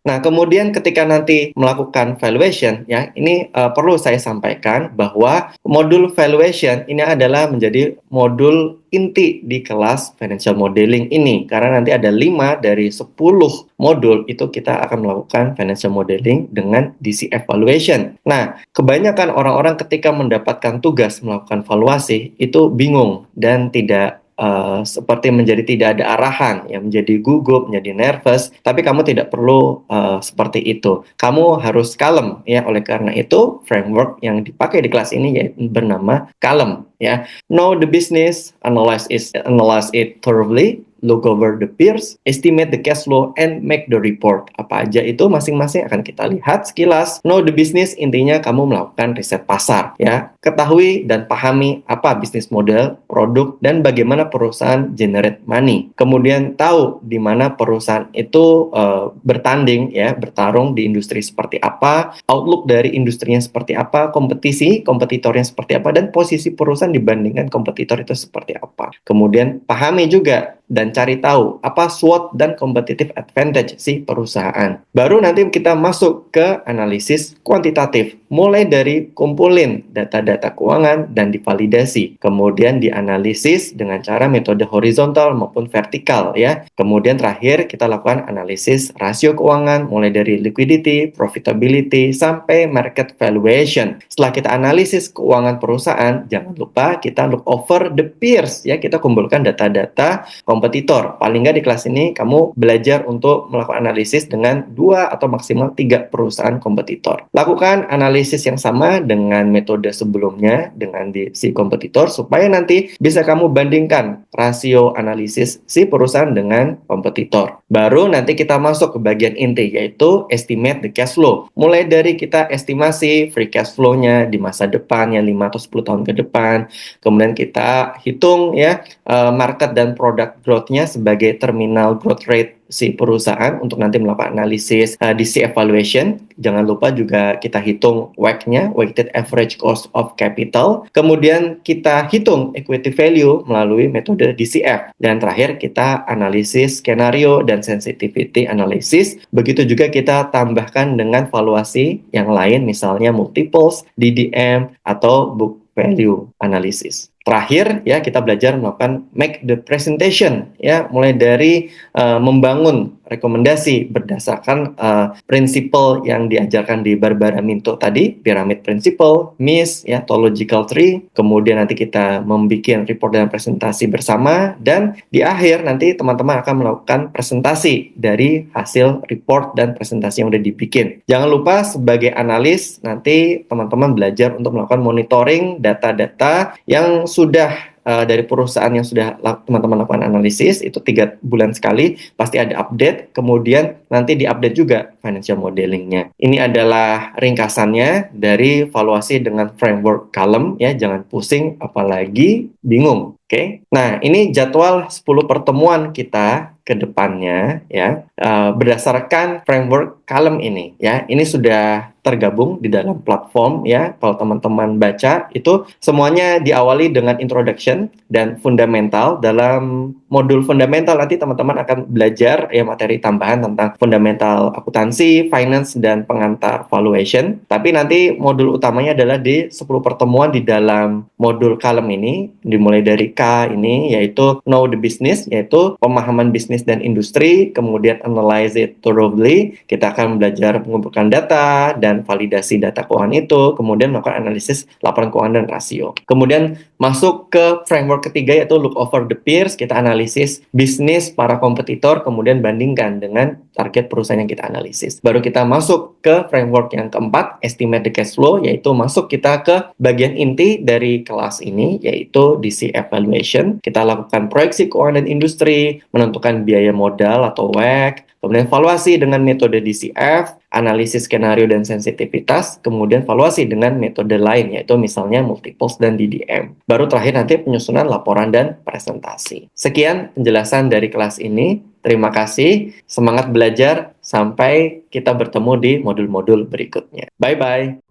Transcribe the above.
Nah, kemudian ketika nanti melakukan valuation, ya, ini perlu saya sampaikan bahwa modul valuation ini adalah menjadi modul inti di kelas financial modeling ini. Karena nanti ada 5 dari 10 modul itu kita akan melakukan financial modeling dengan DCF valuation. Nah, kebanyakan orang-orang ketika mendapatkan tugas melakukan valuasi itu bingung dan tidak seperti menjadi tidak ada arahan, ya, menjadi gugup, menjadi nervous, tapi kamu tidak perlu seperti itu. Kamu harus kalem, ya. Oleh karena itu, framework yang dipakai di kelas ini yaitu bernama kalem, ya. Know the business, analyze it thoroughly, look over the peers, estimate the cash flow, and make the report. Apa aja itu masing-masing akan kita lihat sekilas. Know the business, intinya kamu melakukan riset pasar, ya. Ketahui dan pahami apa bisnis model, produk, dan bagaimana perusahaan generate money. Kemudian tahu di mana perusahaan itu bertanding, ya, bertarung di industri seperti apa, outlook dari industrinya seperti apa, kompetitornya seperti apa, dan posisi perusahaan dibandingkan kompetitor itu seperti apa. Kemudian pahami juga dan cari tahu apa SWOT dan competitive advantage si perusahaan. Baru nanti kita masuk ke analisis kuantitatif, mulai dari kumpulin data-data keuangan dan divalidasi. Kemudian dianalisis dengan cara metode horizontal maupun vertikal, ya. Kemudian terakhir kita lakukan analisis rasio keuangan mulai dari liquidity, profitability, sampai market valuation. Setelah kita analisis keuangan perusahaan, jangan lupa kita look over the peers, ya. Kita kumpulkan data-data kompetitor. Paling nggak di kelas ini kamu belajar untuk melakukan analisis dengan 2 atau maksimal 3 perusahaan kompetitor. Lakukan analisis yang sama dengan metode sebelumnya dengan si kompetitor supaya nanti bisa kamu bandingkan rasio analisis si perusahaan dengan kompetitor. Baru nanti kita masuk ke bagian inti, yaitu estimate the cash flow. Mulai dari kita estimasi free cash flow-nya di masa depan, ya, 5 atau 10 tahun ke depan. Kemudian kita hitung, ya, market dan product growth-nya sebagai terminal growth rate si perusahaan untuk nanti melakukan analisis DC evaluation. Jangan lupa juga kita hitung WACC-nya, weighted average cost of capital. Kemudian kita hitung equity value melalui metode DCF. Dan terakhir kita analisis skenario dan sensitivity analysis. Begitu juga kita tambahkan dengan valuasi yang lain, misalnya multiples, DDM, atau book value analysis. Terakhir, ya, kita belajar melakukan make the presentation, ya, mulai dari membangun rekomendasi berdasarkan prinsipal yang diajarkan di Barbara Minto tadi, pyramid principle, MIS, ya, logical tree. Kemudian nanti kita membuat report dan presentasi bersama, dan di akhir nanti teman-teman akan melakukan presentasi dari hasil report dan presentasi yang udah dibikin. Jangan lupa sebagai analis nanti teman-teman belajar untuk melakukan monitoring data-data yang sudah dari perusahaan yang sudah teman-teman lakukan analisis, itu 3 bulan sekali pasti ada update. Kemudian nanti diupdate juga financial modelingnya. Ini adalah ringkasannya dari valuasi dengan framework kalem, ya. Jangan pusing apalagi bingung. Oke. Nah, ini jadwal 10 pertemuan kita ke depannya, ya, berdasarkan framework kalem ini, ya. Ini sudah tergabung di dalam platform, ya. Kalau teman-teman baca itu semuanya diawali dengan introduction dan fundamental. Dalam modul fundamental nanti teman-teman akan belajar, ya, materi tambahan tentang fundamental akuntansi, finance, dan pengantar valuation. Tapi nanti modul utamanya adalah di 10 pertemuan di dalam modul kalem ini, dimulai dari K ini, yaitu know the business, yaitu pemahaman bisnis dan industri. Kemudian analyze it thoroughly, kita akan belajar mengumpulkan data dan validasi data keuangan itu, kemudian melakukan analisis laporan keuangan dan rasio. Kemudian masuk ke framework ketiga, yaitu look over the peers, kita analisis bisnis para kompetitor, kemudian bandingkan dengan target perusahaan yang kita analisis. Baru kita masuk ke framework yang keempat, estimate the cash flow, yaitu masuk kita ke bagian inti dari kelas ini, yaitu DC evaluation. Kita lakukan proyeksi keuangan dan industri, menentukan biaya modal atau WACC, kemudian valuasi dengan metode DCF, analisis skenario dan sensitivitas, kemudian valuasi dengan metode lain, yaitu misalnya multiples dan DDM. Baru terakhir nanti penyusunan laporan dan presentasi. Sekian penjelasan dari kelas ini. Terima kasih, semangat belajar, sampai kita bertemu di modul-modul berikutnya. Bye-bye.